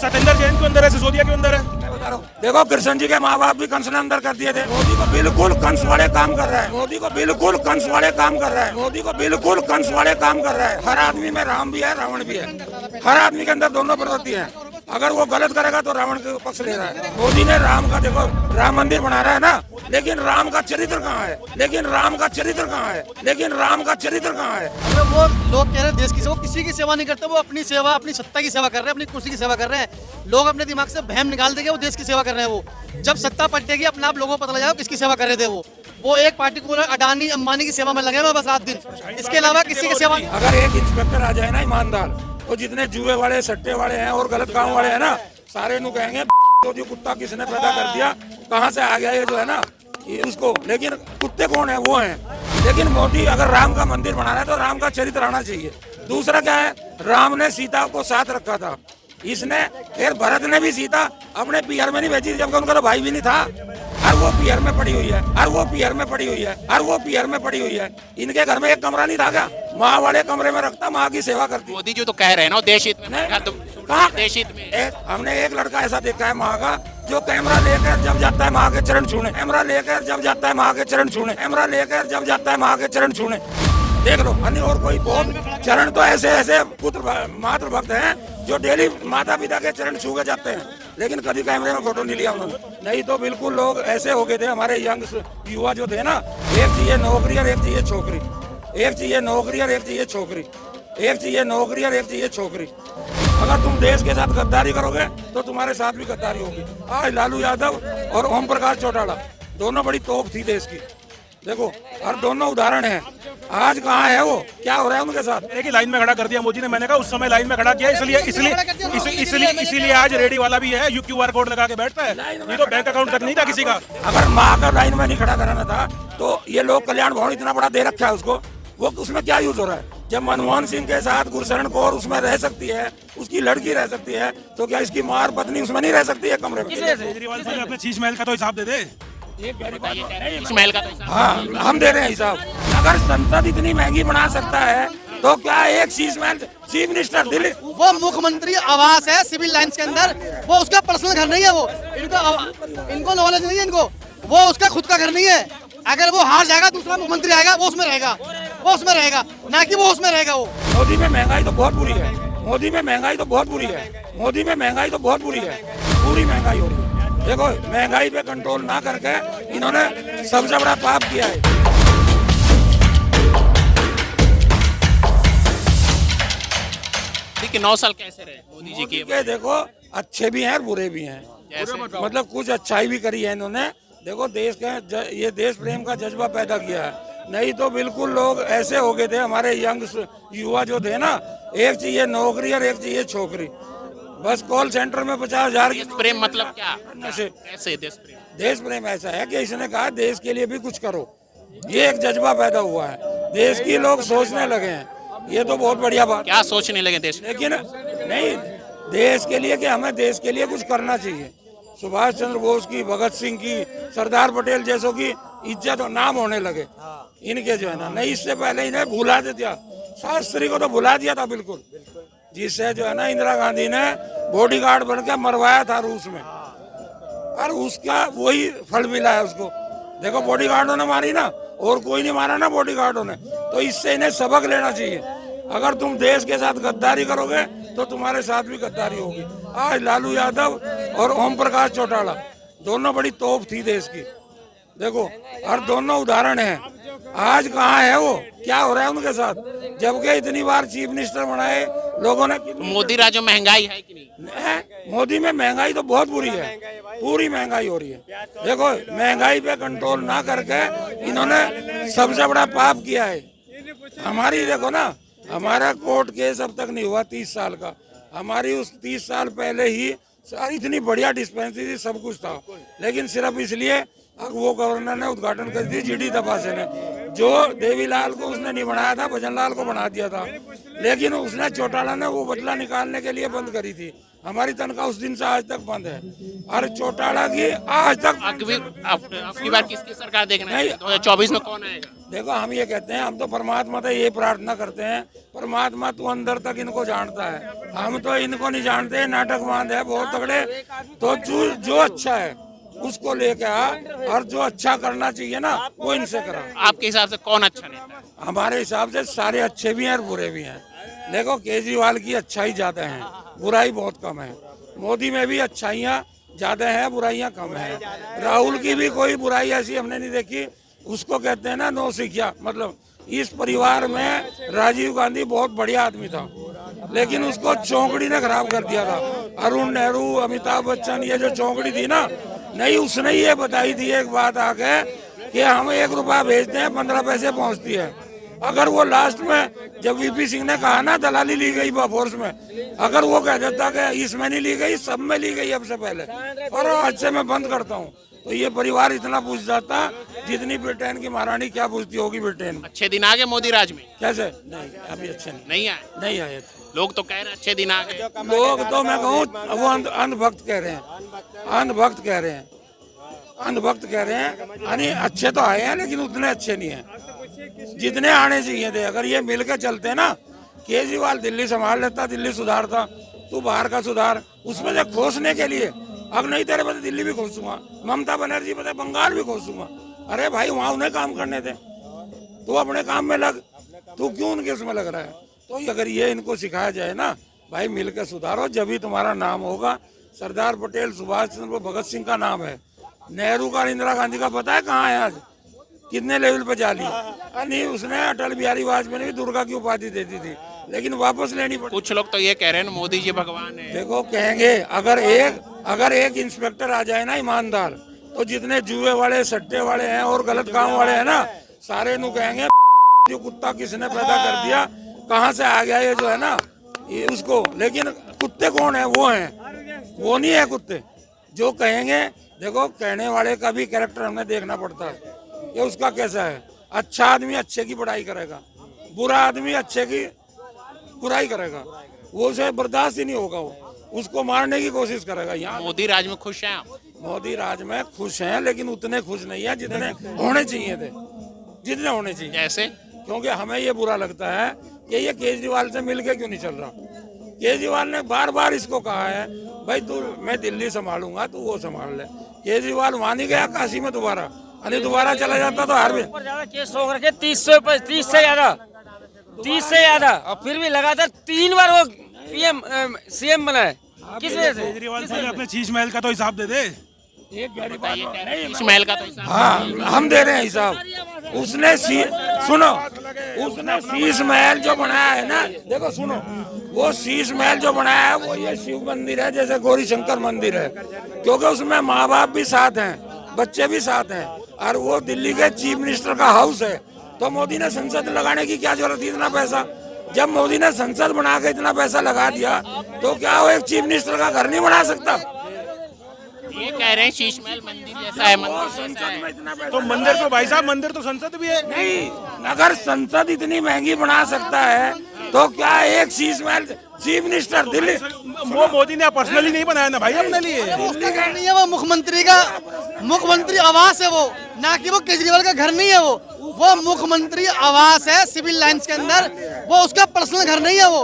सत्येंद्र जैन क्यों अंदर है, सिसोदिया क्यों अंदर है? मैं बता रहा हूँ, देखो कृष्ण जी के माँ बाप भी कंस ने अंदर कर दिए थे। मोदी को बिल्कुल कंस वाले काम कर रहा है, मोदी को बिल्कुल कंस वाले काम कर रहा है, मोदी को बिल्कुल कंस वाले काम कर रहा है। हर आदमी में राम भी है, रावण भी है, हर आदमी के अंदर दोनों प्रवृत्ति है। अगर वो गलत करेगा तो रावण के पक्ष ले रहा है। मोदी ने राम का, देखो राम मंदिर बना रहा है ना, लेकिन राम का चरित्र कहाँ है? लेकिन राम का चरित्र कहाँ है? लेकिन राम का चरित्र कहाँ है? वो लोग कह रहे हैं देश की सेवा, किसी की सेवा नहीं करते, वो अपनी सेवा, अपनी सत्ता की सेवा कर रहे हैं, अपनी कुर्सी की सेवा कर रहे हैं। लोग अपने दिमाग से भ्रम निकाल देंगे, वो देश की सेवा कर रहे हैं। वो जब सत्ता पलटेगी अपने आप लोगों को पता लग जाएगा किसकी सेवा कर रहे थे। वो एक पार्टिकुलर अडानी अंबानी की सेवा में लगे हुए बस रात दिन, इसके अलावा किसी की सेवा नहीं। अगर एक इंस्पेक्टर आ जाए ना ईमानदार, तो जितने जुए वाले, सट्टे वाले हैं और गलत काम वाले हैं ना, सारे नु कहेंगे तो जो कुत्ता किसने पैदा कर दिया, कहाँ से आ गया ये जो है ना ये उसको। लेकिन कुत्ते कौन है? वो हैं। लेकिन मोदी अगर राम का मंदिर बना रहा है तो राम का चरित्र आना चाहिए। दूसरा क्या है, राम ने सीता को साथ रखा था, इसने फिर भरत ने भी सीता अपने पियर में नहीं भेजी, जबकि उनका तो भाई भी नहीं था। और वो पियर में पड़ी हुई है, और वो पियर में पड़ी हुई है, और वो पियर में पड़ी हुई है। इनके घर में एक कमरा नहीं था क्या? माँ वाले कमरे में रखता, माँ की सेवा करती। मोदी जी तो कह रहे हैं ना देश हित में, कहाँ देश हित में हमने एक लड़का ऐसा देखा है माँ का, जो कैमरा लेकर जब जाता है माँ के चरण छूने, कैमरा लेकर जब जाता है माँ के चरण छूने, कैमरा लेकर जब जाता है माँ के चरण छूने। देख लो, अन्य और कोई बहुत चरण तो ऐसे ऐसे पुत्र मातृ भक्त हैं जो डेली माता पिता के चरण छू के जाते हैं, लेकिन कभी कैमरे में फोटो नहीं लिया उन्होंने। नहीं तो बिल्कुल लोग ऐसे हो गए थे हमारे यंग युवा जो थे ना, एक चाहिए नौकरी और एक चाहिए छोकरी, एक चाहिए नौकरी और एक चाहिए छोकरी, एक चाहिए नौकरी और एक चाहिए छोकरी। अगर तुम देश के साथ गद्दारी करोगे तो तुम्हारे साथ भी गद्दारी होगी। आज लालू यादव और ओम प्रकाश चौटाला दोनों बड़ी तोप थी देश की, देखो, और दोनों उदाहरण हैं। आज कहाँ है वो, क्या हो रहा है उनके साथ? एक ही लाइन में खड़ा कर दिया मोदी ने, मैंने कहा उस समय लाइन में खड़ा किया, इसलिए आज रेडी वाला भी है, QR कोड लगा के बैठता है। ये तो बैंक अकाउंट तक नहीं था किसी का। अगर माँ का लाइन में नहीं खड़ा कराना था तो ये लोग कल्याण भवन इतना बड़ा दे रखा है उसको, वो उसमें क्या यूज हो रहा है? जब मनमोहन सिंह के साथ गुरशरण कौर उसमें रह सकती है, उसकी लड़की रह सकती है, तो क्या इसकी माँ और पत्नी उसमें नहीं रह सकती है कमरे में? केजरीवाल साहब अपने शीश महल का तो हिसाब दे दे। महल का तो हाँ, हम दे रहे हैं हिसाब। अगर संसद इतनी महंगी बना सकता है तो क्या एक शीश महल चीफ मिनिस्टर दिल्ली, वो मुख्यमंत्री आवास है सिविल लाइन्स के अंदर, वो उसका पर्सनल घर नहीं है। वो इनको नॉलेज नहीं है, इनको वो उसका खुद का घर नहीं है। अगर वो हार जाएगा दूसरा मुख्यमंत्री आएगा, वो उसमें रहेगा, वो उसमें रहेगा, ना कि वो उसमें रहेगा। वो मोदी में महंगाई तो बहुत बुरी है, मोदी में महंगाई तो बहुत बुरी है, मोदी में महंगाई तो बहुत बुरी है, पूरी महंगाई हो रही है। देखो, महंगाई पे कंट्रोल ना करके इन्होंने सबसे बड़ा पाप किया है। देखिए 9 साल कैसे रहे मोदी जी के? देखो, अच्छे भी हैं और बुरे भी हैं, मतलब कुछ अच्छाई भी करी है इन्होंने। देखो, देश के ये देश प्रेम का जज्बा पैदा किया है। नहीं तो बिल्कुल लोग ऐसे हो गए थे हमारे यंग युवा जो थे ना, एक चाहिए नौकरी और एक चाहिए छोकरी, बस कॉल सेंटर में 50,000 देश प्रेम मतलब क्या? नशे। कैसे देश प्रेम? देश प्रेम ऐसा है कि इसने कहा देश के लिए भी कुछ करो, ये एक जज्बा पैदा हुआ है, देश की लोग सोचने लगे हैं। ये तो बहुत बढ़िया बात। क्या सोचने लगे देश? लेकिन नहीं, देश के लिए कि हमें देश के लिए कुछ करना चाहिए। सुभाष चंद्र बोस की, भगत सिंह की, सरदार पटेल जैसों की इज्जत और नाम होने लगे इनके, जो है ना। नहीं, इससे पहले इन्हें भुला दिया, शास्त्री को तो भुला दिया था बिल्कुल, जिससे जो है ना इंदिरा गांधी ने बॉडीगार्ड बन के मरवाया था रूस में, और उसका वही फल मिला है उसको। देखो, बॉडीगार्डों ने मारी ना, और कोई नहीं मारा ना बॉडीगार्डों ने, तो इससे इन्हें सबक लेना चाहिए। अगर तुम देश के साथ गद्दारी करोगे तो तुम्हारे साथ भी गद्दारी होगी। आज लालू यादव और ओम प्रकाश चौटाला दोनों बड़ी तोप थी देश की, देखो, और दोनों उदाहरण हैं। आज कहाँ है वो, क्या हो रहा है उनके साथ? जबकि इतनी बार चीफ मिनिस्टर बनाए लोगों ने। मोदी राज में महंगाई है कि नहीं? मोदी में महंगाई तो बहुत बुरी है, पूरी महंगाई हो रही है। देखो, महंगाई पे कंट्रोल ना करके इन्होंने सबसे बड़ा पाप किया है। हमारी देखो ना, हमारा कोर्ट केस अब तक नहीं हुआ 30 साल का, हमारी उस 30 साल पहले ही इतनी बढ़िया डिस्पेंसरी थी, सब कुछ था, लेकिन सिर्फ इसलिए वो गवर्नर ने उद्घाटन कर दी GD तपासे ने, जो देवीलाल को उसने नहीं बनाया था, भजनलाल को बना दिया था। लेकिन उसने, चौटाला ने वो बदला निकालने के लिए बंद करी थी। हमारी तनख्वाह उस दिन से आज तक बंद है, और चौटाला की आज तक। आपकी बार किसकी सरकार देखना है? 2024 में कौन आएगा? देखो हम ये कहते हैं, हम तो परमात्मा से ये प्रार्थना करते हैं, परमात्मा तू अंदर तक इनको जानता है, हम तो इनको नहीं जानते, नाटकबाज है बहुत तगड़े। तो जो अच्छा है उसको लेके आ, और जो अच्छा करना चाहिए ना वो इनसे करा। आपके हिसाब से कौन अच्छा नेता है? हमारे हिसाब से सारे अच्छे भी हैं और बुरे भी हैं। देखो केजरीवाल की अच्छाई ज्यादा है, बुराई बहुत कम है। मोदी में भी अच्छाइयाँ ज्यादा है, बुराइयां कम है। राहुल की भी कोई बुराई ऐसी हमने नहीं देखी। उसको कहते हैं ना नो सिखिया, मतलब इस परिवार में राजीव गांधी बहुत बढ़िया आदमी था, लेकिन उसको चौंकड़ी ने खराब कर दिया था। अरुण नेहरू, अमिताभ बच्चन, ये जो चौंकड़ी थी ना, नहीं उसने ये बताई थी एक बात आके कि हम 1 रुपया भेजते हैं 15 पैसे पहुंचती है। अगर वो लास्ट में जब वीपी सिंह ने कहा ना दलाली ली गई फोर्स में, अगर वो कह देता कि इसमें नहीं ली गई, सब में ली गई अब से पहले, और आज से मैं बंद करता हूँ, तो ये परिवार इतना पूछ जाता जितनी ब्रिटेन की महारानी क्या पूछती होगी ब्रिटेन में। अच्छे दिन आ गए मोदी राज में? कैसे? नहीं अभी अच्छे नहीं आए। नहीं आए। लोग तो कह रहे हैं अच्छे दिन आ गए। लोग तो मैं कहूँ वो अंधभक्त कह रहे हैं, अंधभक्त कह रहे हैं, अंधभक्त कह रहे हैं। यानी अच्छे तो आए हैं लेकिन उतने अच्छे नहीं हैं जितने आने चाहिए थे। अगर ये मिल के चलते ना, केजरीवाल दिल्ली संभाल लेता, दिल्ली सुधारता, तू बाहर का सुधार, उसमें से खोसने के लिए अब नहीं तेरे पता दिल्ली भी खोसूंगा, ममता बनर्जी पता बंगाल भी खोसूंगा। अरे भाई वहाँ उन्हें काम करने थे, तू अपने काम में लग, तू क्यों उनके उसमें लग रहा है? तो अगर ये इनको सिखाया जाए ना, भाई मिल के सुधारो, जब भी तुम्हारा नाम होगा। सरदार पटेल, सुभाष चंद्र, भगत सिंह का नाम है, नेहरू का, इंदिरा गांधी का पता है कहाँ है आज, कितने लेवल पे जा ली। नहीं उसने अटल बिहारी वाजपेयी ने भी दुर्गा की उपाधि दे दी थी, लेकिन वापस लेनी पड़ी। कुछ लोग तो ये कह रहे हैं मोदी जी भगवान है। देखो कहेंगे, अगर एक इंस्पेक्टर आ जाए ना ईमानदार, तो जितने जुए वाले, सट्टे वाले हैं और गलत काम वाले हैं ना, सारे नु कहेंगे जो कुत्ता किसने पैदा कर दिया, कहाँ से आ गया ये जो है ना ये उसको। लेकिन कुत्ते कौन है? वो हैं, वो नहीं है कुत्ते जो कहेंगे। देखो कहने वाले का भी कैरेक्टर हमें देखना पड़ता है कि उसका कैसा है। अच्छा आदमी अच्छे की बड़ाई करेगा, बुरा आदमी अच्छे की बुराई करेगा, वो उसे बर्दाश्त ही नहीं होगा, वो उसको मारने की कोशिश करेगा। यहाँ मोदी राज में खुश हैं आप? मोदी राज में खुश हैं, लेकिन उतने खुश नहीं है जितने होने चाहिए थे, जितने होने चाहिए। जैसे? क्योंकि हमें ये बुरा लगता है कि ये केजरीवाल से मिलके क्यों नहीं चल रहा। केजरीवाल ने बार बार इसको कहा है भाई तू, मैं दिल्ली संभालूंगा, तू वो संभाल ले। केजरीवाल वहां नहीं गया काशी में दोबारा, अरे दोबारा चला जाता तो हर भी केस हो करके 30 से ज्यादा, और फिर भी लगातार 3 बार वो पीएम सीएम बना है। किस वजह से? केजरीवाल पहले अपने शीश महल का तो हिसाब दे दे। शीश महल का तो हिसाब। हाँ हम दे रहे हैं हिसाब। उसने सुनो, उसने शीश महल जो बनाया है ना, देखो सुनो, वो शीश महल जो बनाया है वो ये शिव मंदिर है, जैसे गौरी शंकर मंदिर है, क्योंकि उसमें माँ बाप भी साथ हैं, बच्चे भी साथ हैं, और वो दिल्ली के चीफ मिनिस्टर का हाउस है। तो मोदी ने संसद लगाने की क्या जरूरत थी इतना पैसा? जब मोदी ने संसद बना के इतना पैसा लगा दिया, तो क्या वो एक चीफ मिनिस्टर का घर नहीं बना सकता? ये कह रहे हैं शीश महल मंदिर जैसा है, मंदिर जैसा है। तो मंदिर तो भाई साहब, मंदिर तो संसद भी है। नहीं, अगर संसद इतनी महंगी बना सकता है तो क्या एक शीश महल चीफ मिनिस्टर दिल्ली, वो मोदी ने पर्सनली नहीं बनाया ना भाई अपने लिए। वो उसका घर नहीं है, वो मुख्यमंत्री आवास है वो, ना कि वो केजरीवाल का घर नहीं है। वो मुख्यमंत्री आवास है सिविल लाइंस के अंदर, वो उसका पर्सनल घर नहीं है। वो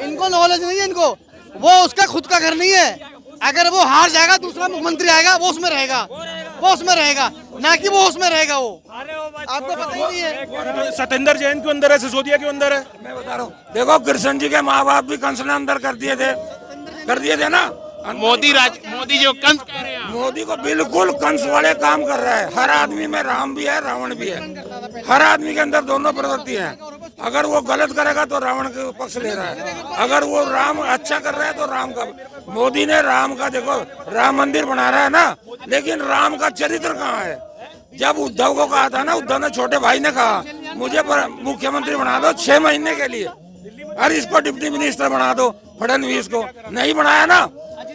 इनको नॉलेज नहीं है, इनको वो उसका खुद का घर नहीं है। अगर वो हार जाएगा, दूसरा मुख्यमंत्री आएगा, वो उसमें रहेगा, ना कि वो उसमें रहेगा। वो आपको पता ही नहीं है। सत्येंद्र जैन क्यों अंदर है, सिसोदिया क्यों अंदर है? मैं बता रहा हूँ, देखो कृष्ण जी के माँ बाप भी कंस ने अंदर कर दिए थे ना। मोदी जो कंस कह रहे हैं, मोदी को बिल्कुल कंस वाले काम कर रहा है। हर आदमी में राम भी है, रावण भी है, हर आदमी के अंदर दोनों प्रवृत्ति है। अगर वो गलत करेगा तो रावण के पक्ष ले रहा है, अगर वो राम अच्छा कर रहा है तो राम का। मोदी ने राम का, देखो राम मंदिर बना रहा है ना, लेकिन राम का चरित्र कहाँ है? जब उद्धव को कहा था ना, उद्धव ने, छोटे भाई ने कहा मुझे मुख्यमंत्री बना दो 6 महीने के लिए, और इसको डिप्टी मिनिस्टर बना दो, फडणवीस को नहीं बनाया ना,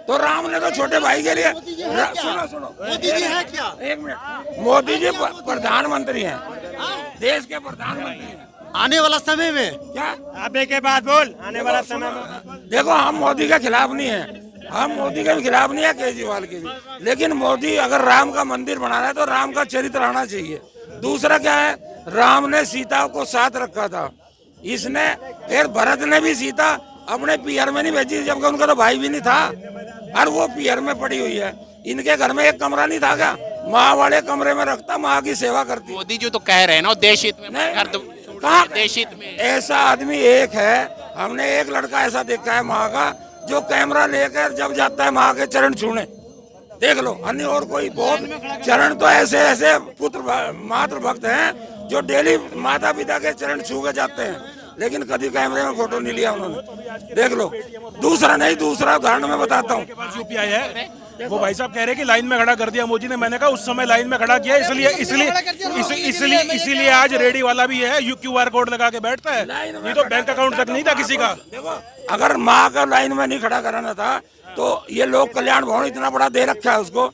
तो राम ने तो छोटे भाई के लिए। सुनो मोदी जी है क्या? 1 मिनट, मोदी जी प्रधानमंत्री हैं, देश के प्रधानमंत्री हैं। आने वाला समय में क्या अबे के बाद बोल, आने वाला समय में देखो, हम मोदी के खिलाफ नहीं है, हम मोदी के खिलाफ नहीं है, केजरीवाल के भी। लेकिन मोदी अगर राम का मंदिर बना रहा है तो राम का चरित्र आना चाहिए। दूसरा क्या है, राम ने सीता को साथ रखा था, इसने फिर भरत ने भी सीता अपने पियर में नहीं भेजी, जबकि उनका तो भाई भी नहीं था, और वो पियर में पड़ी हुई है। इनके घर में एक कमरा नहीं था क्या, माँ वाले कमरे में रखता, माँ की सेवा करती। मोदी जो तो कह रहे हैं ना देश हित में, नहीं, घर कहाँ देश हित में। ऐसा आदमी एक है, हमने एक लड़का ऐसा देखा है माँ का, जो कैमरा लेकर जब जाता है माँ के चरण छूने, देख लो। अन्य और कोई बहुत चरण तो ऐसे ऐसे पुत्र मातृ भक्त हैं जो डेली माता पिता के चरण छू के जाते हैं, लेकिन कभी कैमरे में फोटो नहीं लिया उन्होंने, देख लो। दूसरा उदाहरण मैं बताता हूँ। यूपीआई है, वो भाई साहब कह रहे हैं कि लाइन में खड़ा कर दिया मोदी ने। मैंने कहा उस समय लाइन में खड़ा किया, इसलिए आज रेडी वाला भी है, QR कोड लगा के बैठता है। ये तो बैंक अकाउंट तक नहीं था किसी का। देखो, अगर माँ का लाइन में नहीं खड़ा कराना था तो ये लोग कल्याण भवन इतना बड़ा दे रखा है उसको,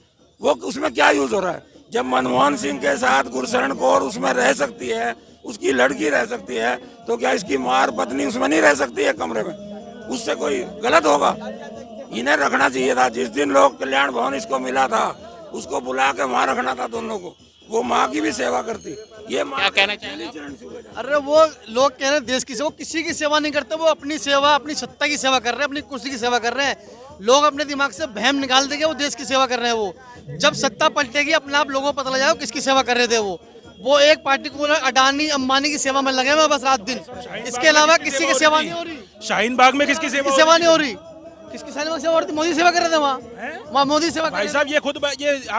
वो उसमें क्या यूज हो रहा है? जब मनमोहन सिंह के साथ गुरशरण कौर उसमें रह सकती है, उसकी लड़की रह सकती है, तो क्या इसकी माँ और पत्नी उसमें नहीं रह सकती है कमरे में? उससे कोई गलत होगा? इन्हें रखना चाहिए था। जिस दिन लोग कल्याण भवन इसको मिला था, उसको बुला के वहाँ रखना था दोनों को, वो माँ की भी सेवा करती। ये माँ क्या कहना चाहिए? अरे वो लोग कह रहे हैं देश की सेवा, किसी की सेवा नहीं करते, वो अपनी सेवा, अपनी सत्ता की सेवा कर रहे हैं, अपनी कुर्सी की सेवा कर रहे हैं। लोग अपने दिमाग से वहम निकाल देंगे, वो देश की सेवा कर रहे हैं। वो जब सत्ता पलटेगी अपने आप लोगों को पता लग जाएगा किसकी सेवा कर रहे थे वो एक पार्टिकुलर अडानी अंबानी की सेवा में लगे हुए बस रात दिन, इसके अलावा किसी की सेवा नहीं हो रही। शाहीन बाग में किसकी सेवा नहीं हो रही? किसकी सेवा हो रही? मोदी सेवा कर रहे थे वहाँ मोदी सेवा। भाई साहब ये खुद ये आप